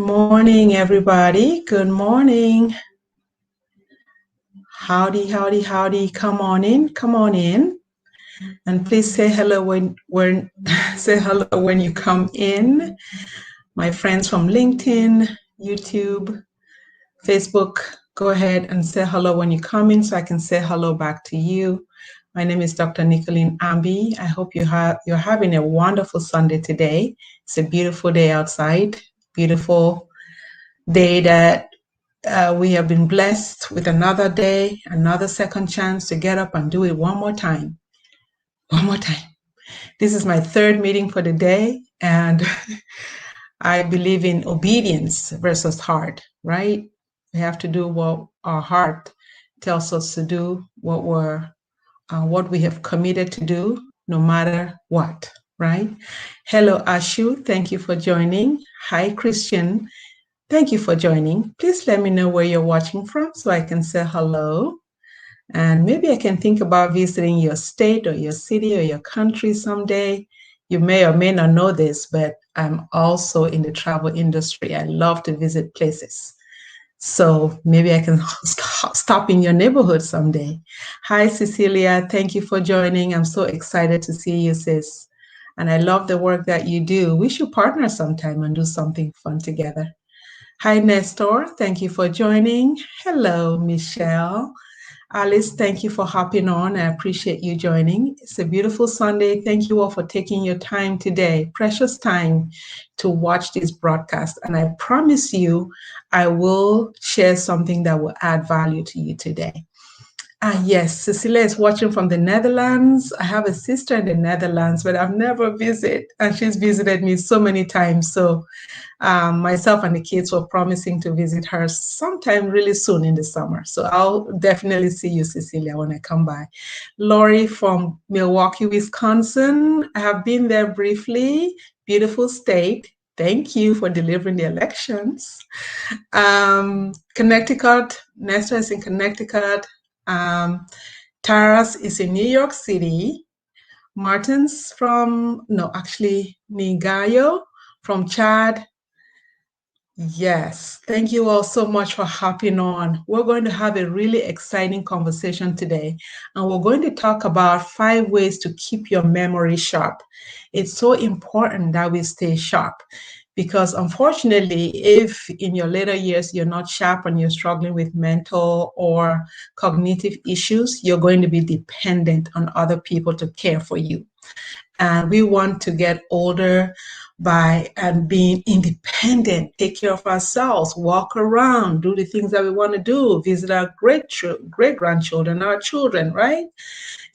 Morning, everybody. Good morning. Howdy, howdy, howdy. Come on in. Come on in. And please say hello when say hello when you come in. My friends from LinkedIn, YouTube, Facebook, go ahead and say hello when you come in so I can say hello back to you. My name is Dr. Nicolene Ambi. I hope you're having a wonderful Sunday today. It's a beautiful day outside. Beautiful day that we have been blessed with another day, another second chance to get up and do it one more time. One more time. This is my third meeting for the day, and I believe in obedience versus heart, right? We have to do what our heart tells us to do, what we have committed to do, no matter what, right? Hello, Ashu. Thank you for joining. Hi, Christian. Thank you for joining. Please let me know where you're watching from so I can say hello. And maybe I can think about visiting your state or your city or your country someday. You may or may not know this, but I'm also in the travel industry. I love to visit places. So maybe I can stop in your neighborhood someday. Hi, Cecilia. Thank you for joining. I'm so excited to see you, sis. And I love the work that you do. We should partner sometime and do something fun together. Hi, Nestor. Thank you for joining. Hello, Michelle. Alice, thank you for hopping on. I appreciate you joining. It's a beautiful Sunday. Thank you all for taking your time today, precious time, to watch this broadcast. And I promise you, I will share something that will add value to you today. Yes, Cecilia is watching from the Netherlands. I have a sister in the Netherlands, but I've never visited, and she's visited me so many times. So myself and the kids were promising to visit her sometime really soon in the summer. So I'll definitely see you, Cecilia, when I come by. Lori from Milwaukee, Wisconsin. I have been there briefly. Beautiful state. Thank you for delivering the elections. Connecticut. Nestor is in Connecticut. Taras is in New York City. Martin's Nigayo from Chad. Yes, thank you all so much for hopping on. We're going to have a really exciting conversation today, and we're going to talk about 5 ways to keep your memory sharp. It's so important that we stay sharp because unfortunately, if in your later years you're not sharp and you're struggling with mental or cognitive issues, you're going to be dependent on other people to care for you. And we want to get older by being independent, take care of ourselves, walk around, do the things that we want to do, visit our great grandchildren, our children, right?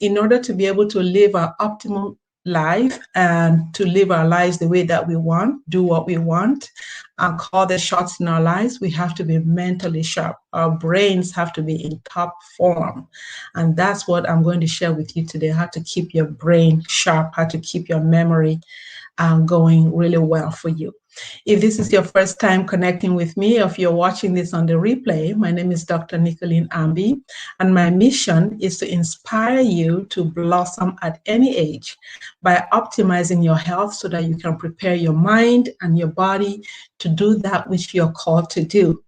In order to be able to live our optimum life and to live our lives the way that we want, do what we want, and call the shots in our lives, we have to be mentally sharp. Our brains have to be in top form. And that's what I'm going to share with you today, how to keep your brain sharp, how to keep your memory going really well for you. If this is your first time connecting with me, or if you're watching this on the replay, my name is Dr. Nicolene Ambi, and my mission is to inspire you to blossom at any age by optimizing your health so that you can prepare your mind and your body to do that which you're called to do.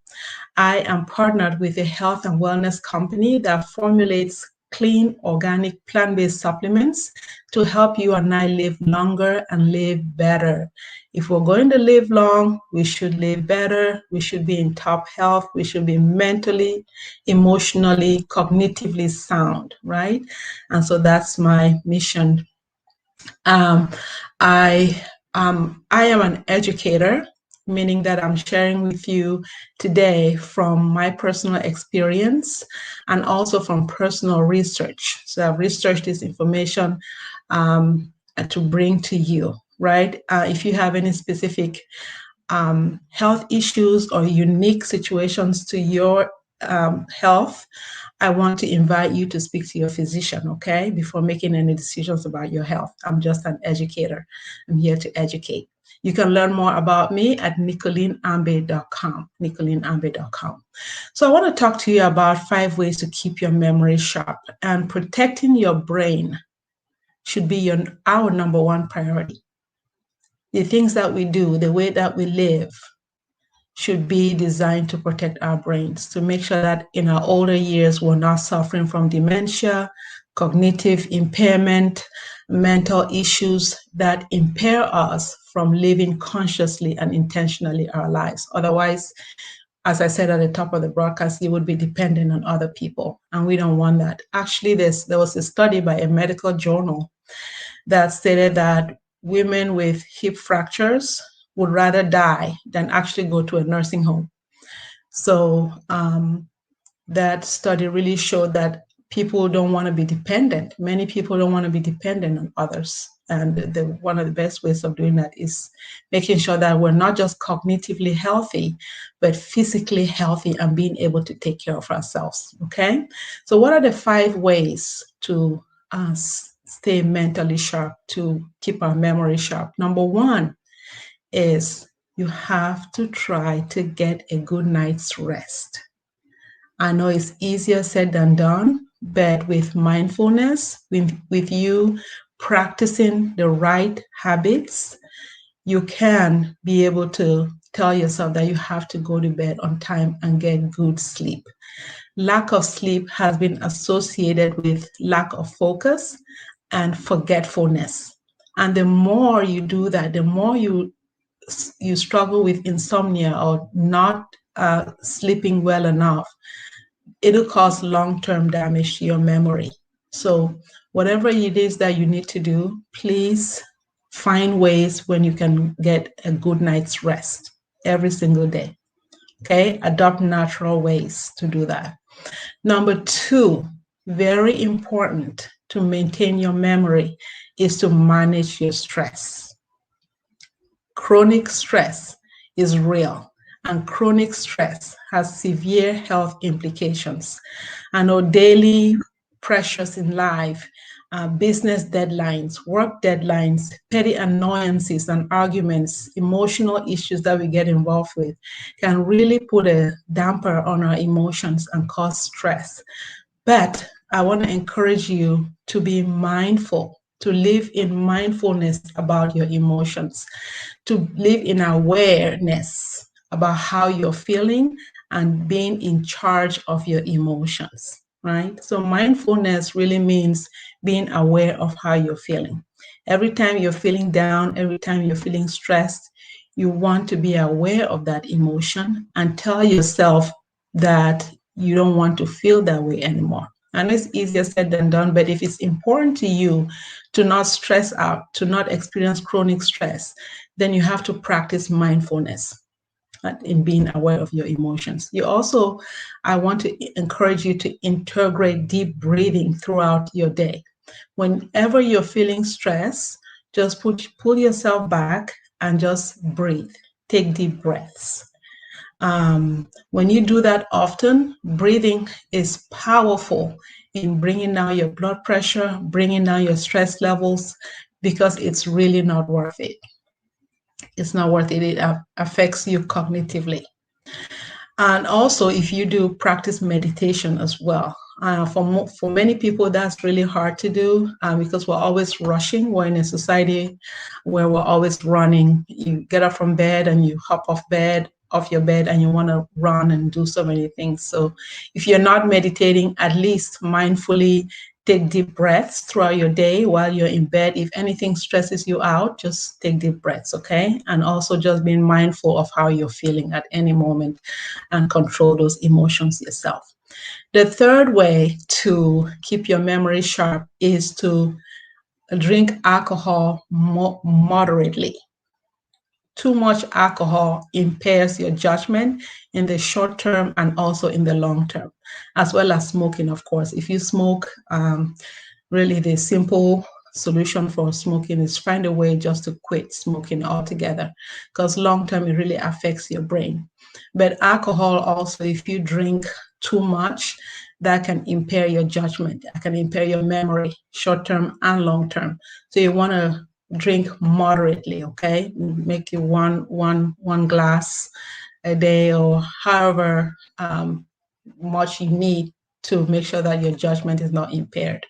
I am partnered with a health and wellness company that formulates clean, organic, plant-based supplements to help you and I live longer and live better. If we're going to live long, we should live better. We should be in top health. We should be mentally, emotionally, cognitively sound, right? And so that's my mission. I am an educator, meaning that I'm sharing with you today from my personal experience and also from personal research. So I've researched this information to bring to you, right? If you have any specific health issues or unique situations to your health, I want to invite you to speak to your physician, okay, before making any decisions about your health. I'm just an educator. I'm here to educate. You can learn more about me at nicoleneambe.com, nicoleneambe.com. So I want to talk to you about 5 ways to keep your memory sharp, and protecting your brain should be our number one priority. The things that we do, the way that we live, should be designed to protect our brains, to make sure that in our older years, we're not suffering from dementia, cognitive impairment, mental issues that impair us from living consciously and intentionally our lives. Otherwise, as I said at the top of the broadcast, you would be dependent on other people, and we don't want that. Actually, there was a study by a medical journal that stated that women with hip fractures would rather die than actually go to a nursing home. So that study really showed that people don't want to be dependent. Many people don't want to be dependent on others. And one of the best ways of doing that is making sure that we're not just cognitively healthy, but physically healthy and being able to take care of ourselves. Okay. So what are the 5 ways to stay mentally sharp, to keep our memory sharp? Number 1 is you have to try to get a good night's rest. I know it's easier said than done, but with mindfulness, with you practicing the right habits, you can be able to tell yourself that you have to go to bed on time and get good sleep. Lack of sleep has been associated with lack of focus and forgetfulness. And the more you do that, the more you struggle with insomnia or not sleeping well enough, it'll cause long-term damage to your memory. So whatever it is that you need to do, please find ways when you can get a good night's rest every single day. Okay, adopt natural ways to do that. Number 2, very important to maintain your memory, is to manage your stress. Chronic stress is real, and chronic stress has severe health implications. I know daily pressures in life, business deadlines, work deadlines, petty annoyances and arguments, emotional issues that we get involved with can really put a damper on our emotions and cause stress. But I want to encourage you to be mindful, to live in mindfulness about your emotions, to live in awareness about how you're feeling and being in charge of your emotions, right? So mindfulness really means being aware of how you're feeling. Every time you're feeling down, every time you're feeling stressed, you want to be aware of that emotion and tell yourself that you don't want to feel that way anymore. And it's easier said than done, but if it's important to you to not stress out, to not experience chronic stress, then you have to practice mindfulness in being aware of your emotions. I want to encourage you to integrate deep breathing throughout your day. Whenever you're feeling stress, just pull yourself back and just breathe. Take deep breaths. When you do that often, breathing is powerful in bringing down your blood pressure, bringing down your stress levels, because it's really not worth it. It's not worth it. It affects you cognitively. And also, if you do practice meditation as well, for many people, that's really hard to do because we're always rushing. We're in a society where we're always running. You get up from bed and you hop off your bed and you want to run and do so many things. So if you're not meditating, at least mindfully take deep breaths throughout your day while you're in bed. If anything stresses you out, just take deep breaths, okay? And also just being mindful of how you're feeling at any moment and control those emotions yourself. The third way to keep your memory sharp is to drink alcohol moderately. Too much alcohol impairs your judgment in the short term and also in the long term, as well as smoking, of course. If you smoke, really the simple solution for smoking is find a way just to quit smoking altogether, because long term it really affects your brain. But alcohol also, if you drink too much, that can impair your judgment. That can impair your memory, short term and long term. So you want to drink moderately, okay? Make it one glass a day or however much you need to make sure that your judgment is not impaired.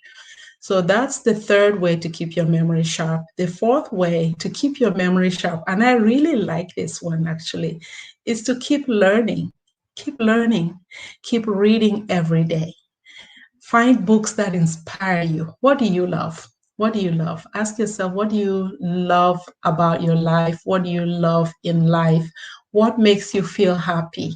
So that's the third way to keep your memory sharp. The fourth way to keep your memory sharp, and I really like this one actually, is to keep learning. Keep learning. Keep reading every day. Find books that inspire you. What do you love? What do you love? Ask yourself, what do you love about your life? What do you love in life? What makes you feel happy?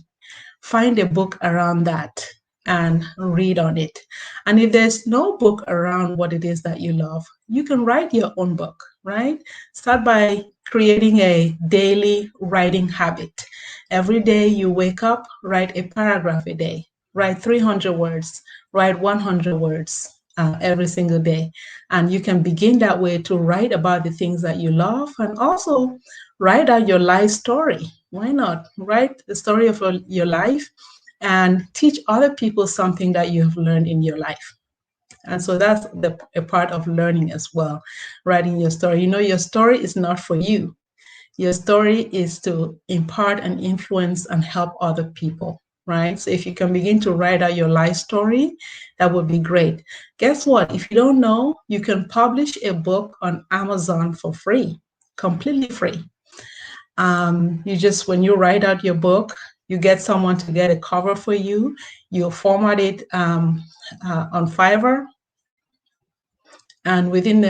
Find a book around that and read on it. And if there's no book around what it is that you love, you can write your own book, right? Start by creating a daily writing habit. Every day you wake up, write a paragraph a day, write 300 words, write 100 words every single day. And you can begin that way to write about the things that you love and also write out your life story. Why not? Write the story of your life and teach other people something that you have learned in your life. And so that's a part of learning as well, writing your story. You know, your story is not for you. Your story is to impart and influence and help other people, right? So if you can begin to write out your life story, that would be great. Guess what? If you don't know, you can publish a book on Amazon for free, completely free. You just, when you write out your book, you get someone to get a cover for you. You format it on Fiverr, and within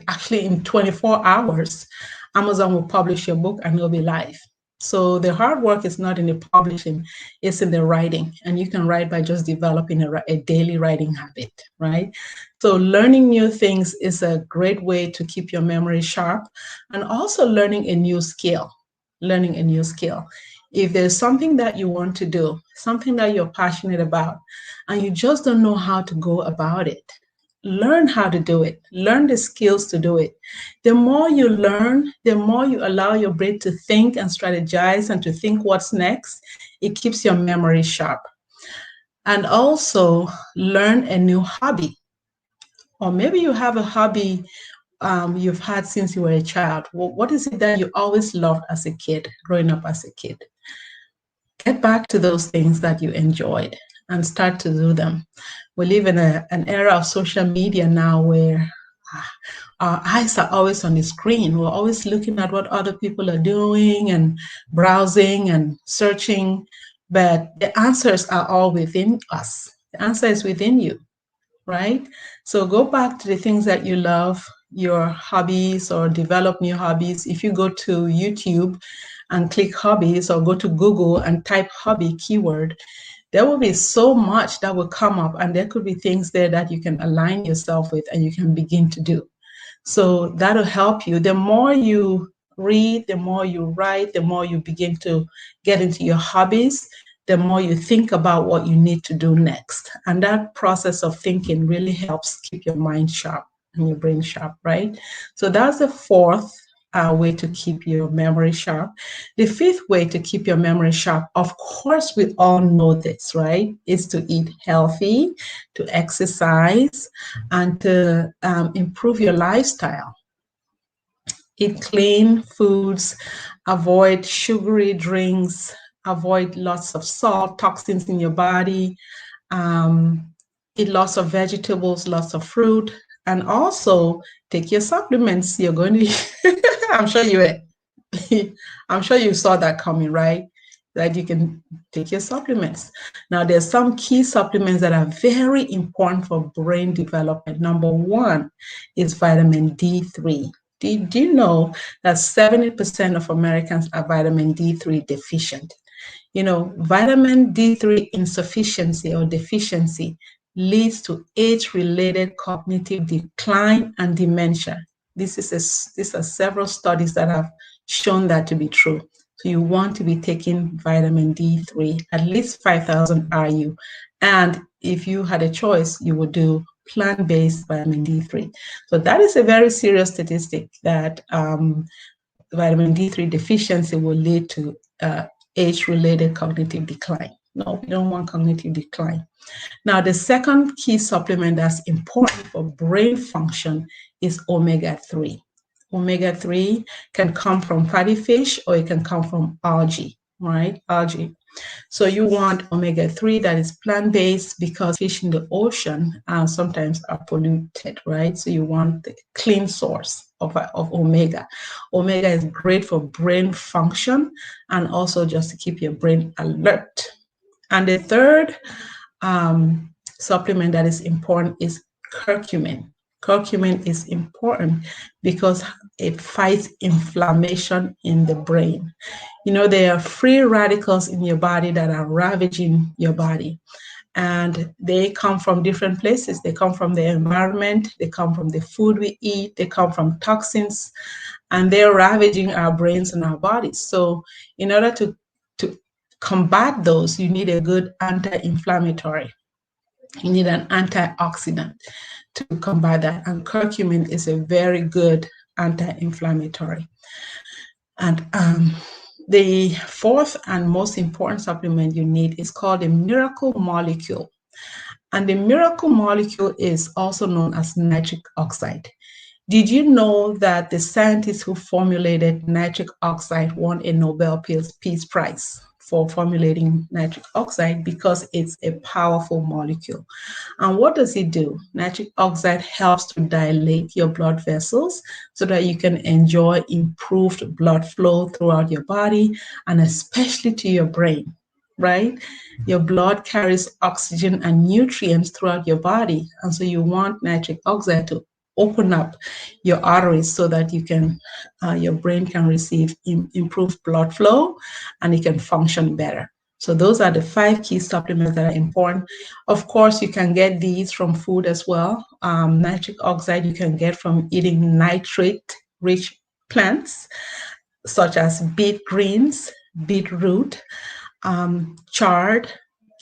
actually in 24 hours, Amazon will publish your book and it'll be live. So the hard work is not in the publishing, it's in the writing. And you can write by just developing a daily writing habit, right? So learning new things is a great way to keep your memory sharp, and also learning a new skill, learning a new skill. If there's something that you want to do, something that you're passionate about, and you just don't know how to go about it, learn how to do it, learn the skills to do it. The more you learn, the more you allow your brain to think and strategize and to think what's next, it keeps your memory sharp. And also learn a new hobby. Or maybe you have a hobby you've had since you were a child. What is it that you always loved as a kid, growing up as a kid? Get back to those things that you enjoyed and start to do them. We live in an era of social media now where our eyes are always on the screen. We're always looking at what other people are doing and browsing and searching, but the answers are all within us. The answer is within you, right? So go back to the things that you love, your hobbies, or develop new hobbies. If you go to YouTube and click hobbies, or go to Google and type hobby keyword, there will be so much that will come up, and there could be things there that you can align yourself with and you can begin to do. So that'll help you. The more you read, the more you write, the more you begin to get into your hobbies, the more you think about what you need to do next. And that process of thinking really helps keep your mind sharp and your brain sharp, right? So that's the fourth way to keep your memory sharp. The fifth way to keep your memory sharp, of course, we all know this, right? Is to eat healthy, to exercise, and to improve your lifestyle. Eat clean foods, avoid sugary drinks, avoid lots of salt, toxins in your body, eat lots of vegetables, lots of fruit, and also take your supplements. You're going to, I'm sure I'm sure you saw that coming, right? That you can take your supplements. Now, there's some key supplements that are very important for brain development. Number one is vitamin D3. Do you know that 70% of Americans are vitamin D3 deficient? You know, vitamin D3 insufficiency or deficiency leads to age-related cognitive decline and dementia. These are several studies that have shown that to be true. So you want to be taking vitamin D3, at least 5,000 IU. And if you had a choice, you would do plant-based vitamin D3. So that is a very serious statistic that vitamin D3 deficiency will lead to age-related cognitive decline. No, we don't want cognitive decline. Now, the second key supplement that's important for brain function is omega-3. Omega-3 can come from fatty fish or it can come from algae. right? Algae. So you want omega-3 that is plant-based, because fish in the ocean sometimes are polluted, right? So you want the clean source of omega. Omega is great for brain function and also just to keep your brain alert. And the third supplement that is important is curcumin. Curcumin is important because it fights inflammation in the brain. You know, there are free radicals in your body that are ravaging your body, and they come from different places. They come from the environment, they come from the food we eat, they come from toxins, and they're ravaging our brains and our bodies. So in order to combat those, you need a good anti-inflammatory. You need an antioxidant to combat that. And curcumin is a very good anti-inflammatory. And the fourth and most important supplement you need is called a miracle molecule. And the miracle molecule is also known as nitric oxide. Did you know that the scientists who formulated nitric oxide won a Nobel Peace Prize for formulating nitric oxide because it's a powerful molecule? And what does it do? Nitric oxide helps to dilate your blood vessels so that you can enjoy improved blood flow throughout your body and especially to your brain, right? Your blood carries oxygen and nutrients throughout your body. And so you want nitric oxide to open up your arteries so that you can, your brain can receive improved blood flow and it can function better. So those are the 5 key supplements that are important. Of course, you can get these from food as well. Nitric oxide you can get from eating nitrate-rich plants, such as beet greens, beetroot, chard,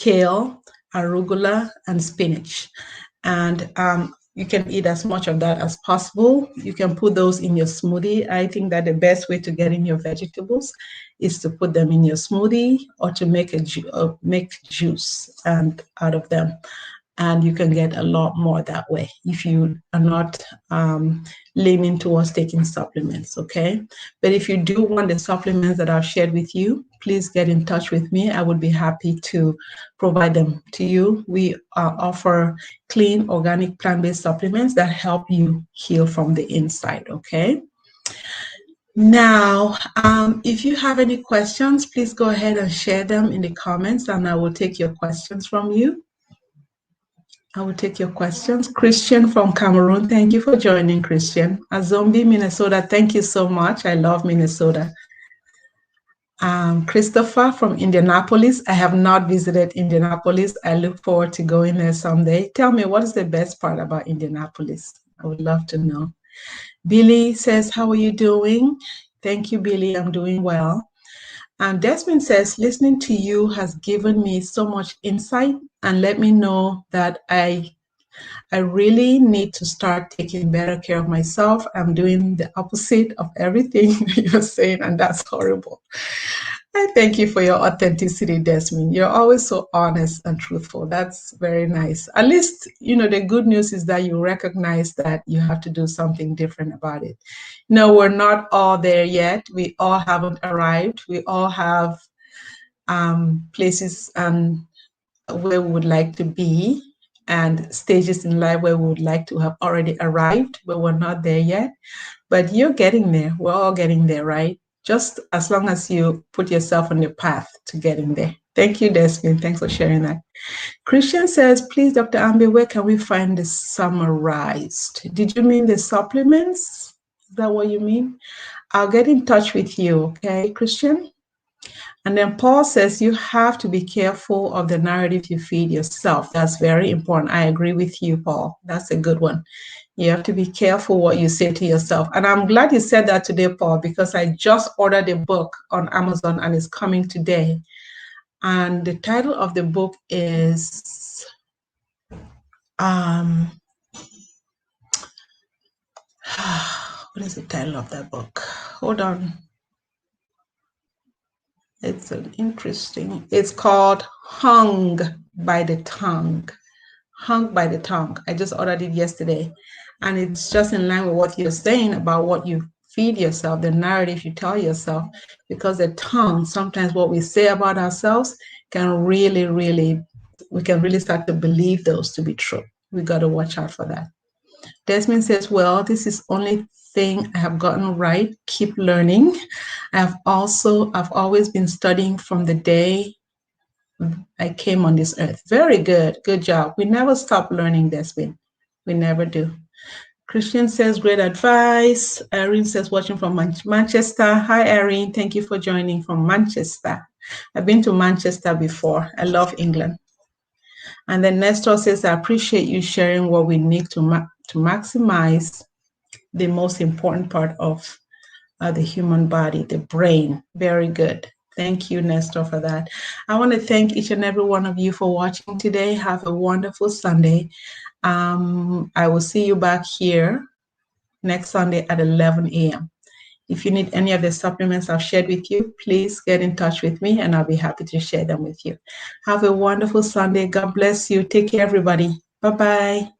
kale, arugula, and spinach. And you can eat as much of that as possible. You can put those in your smoothie. I think that the best way to get in your vegetables is to put them in your smoothie or to make juice and out of them. And you can get a lot more that way if you are not leaning towards taking supplements, okay? But if you do want the supplements that I've shared with you, please get in touch with me. I would be happy to provide them to you. We offer clean, organic, plant-based supplements that help you heal from the inside, okay? Now, if you have any questions, please go ahead and share them in the comments, and I will take your questions from you. I will take your questions. Christian from Cameroon, thank you for joining, Christian. Azombi, Minnesota, thank you so much. I love Minnesota. Christopher from Indianapolis, I have not visited Indianapolis. I look forward to going there someday. Tell me, what is the best part about Indianapolis? I would love to know. Billy says, how are you doing? Thank you, Billy. I'm doing well. And Desmond says, listening to you has given me so much insight and let me know that I really need to start taking better care of myself. I'm doing the opposite of everything you're saying, and that's horrible. I thank you for your authenticity, Desmond. You're always so honest and truthful. That's very nice. At least, you know, the good news is that you recognize that you have to do something different about it. No, we're not all there yet. We all haven't arrived. We all have places where we would like to be and stages in life where we would like to have already arrived, but we're not there yet. But you're getting there. We're all getting there, right? Just as long as you put yourself on the path to getting there. Thank you, Desmond. Thanks for sharing that. Christian says, please, Dr. Ambi, where can we find this summarized? Did you mean the supplements? Is that what you mean? I'll get in touch with you, okay, Christian? And then Paul says, you have to be careful of the narrative you feed yourself. That's very important. I agree with you, Paul. That's a good one. You have to be careful what you say to yourself. And I'm glad you said that today, Paul, because I just ordered a book on Amazon and it's coming today. And the title of the book is, what is the title of that book? Hold on. It's it's called Hung by the Tongue. Hung by the Tongue. I just ordered it yesterday. And it's just in line with what you're saying about what you feed yourself, the narrative you tell yourself, because the tongue, sometimes what we say about ourselves can really, we can really start to believe those to be true. We got to watch out for that. Desmond says, well, this is only thing I have gotten right. Keep learning. I've always been studying from the day I came on this earth. Very good. Good job. We never stop learning, Desmond. We never do. Christian says, great advice. Erin says, watching from Manchester. Hi, Erin. Thank you for joining from Manchester. I've been to Manchester before. I love England. And then Nestor says, I appreciate you sharing what we need to maximize the most important part of the human body, the brain. Very good. Thank you, Nestor, for that. I want to thank each and every one of you for watching today. Have a wonderful Sunday. I will see you back here next Sunday at 11 a.m. If you need any of the supplements I've shared with you, please get in touch with me and I'll be happy to share them with you. Have a wonderful Sunday. God bless you. Take care, everybody. Bye-bye.